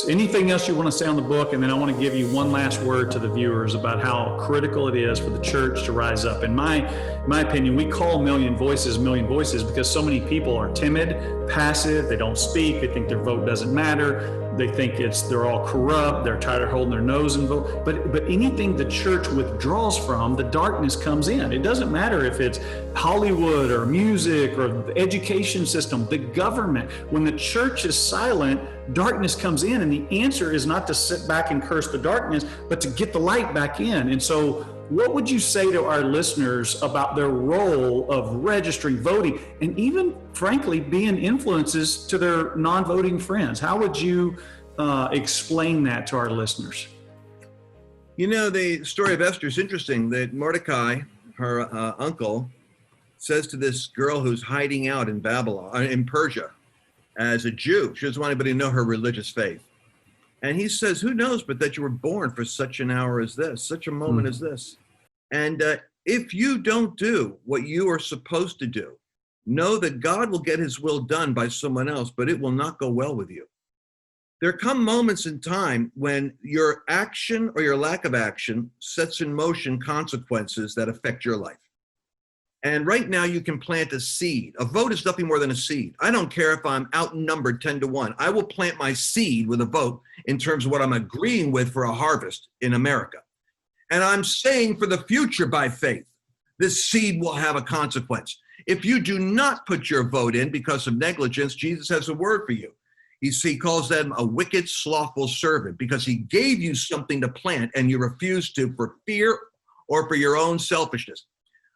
Anything else you want to say on the book? And then I want to give you one last word to the viewers about how critical it is for the church to rise up. In my opinion, we call million voices because so many people are timid, passive, they don't speak, they think their vote doesn't matter. They think they're all corrupt, they're tired of holding their nose and vote. But anything the church withdraws from, the darkness comes in. It doesn't matter if it's Hollywood or music or the education system, the government. When the church is silent, darkness comes in, and the answer is not to sit back and curse the darkness, but to get the light back in. And so what would you say to our listeners about their role of registering, voting, and even, frankly, being influences to their non-voting friends? How would you explain that to our listeners? You know, the story of Esther is interesting, that Mordecai, her uncle, says to this girl who's hiding out in Babylon, in Persia, as a Jew. She doesn't want anybody to know her religious faith. And he says, who knows but that you were born for such an hour as this, such a moment as this. And if you don't do what you are supposed to do, know that God will get his will done by someone else, but it will not go well with you. There come moments in time when your action or your lack of action sets in motion consequences that affect your life. And right now you can plant a seed. A vote is nothing more than a seed. I don't care if I'm outnumbered 10-1. I will plant my seed with a vote in terms of what I'm agreeing with for a harvest in America. And I'm saying for the future by faith, this seed will have a consequence. If you do not put your vote in because of negligence, Jesus has a word for you. He calls them a wicked, slothful servant, because he gave you something to plant and you refused to for fear or for your own selfishness.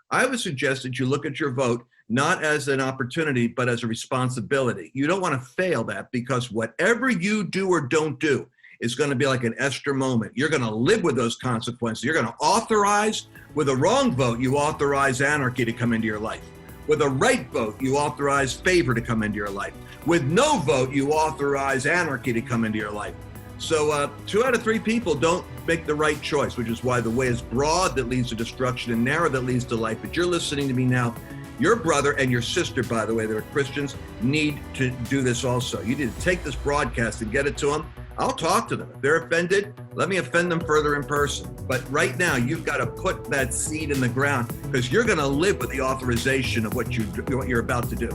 I would suggest that you look at your vote not as an opportunity, but as a responsibility. You don't want to fail that, because whatever you do or don't do is going to be like an Esther moment. You're going to live with those consequences. You're going to authorize, with a wrong vote, you authorize anarchy to come into your life. With a right vote, you authorize favor to come into your life. With no vote, you authorize anarchy to come into your life. So 2 out of 3 people don't make the right choice, which is why the way is broad that leads to destruction and narrow that leads to life. But you're listening to me now. Your brother and your sister, by the way, that are Christians, need to do this also. You need to take this broadcast and get it to them. I'll talk to them. If they're offended, let me offend them further in person. But right now, you've got to put that seed in the ground, because you're going to live with the authorization of what you're about to do.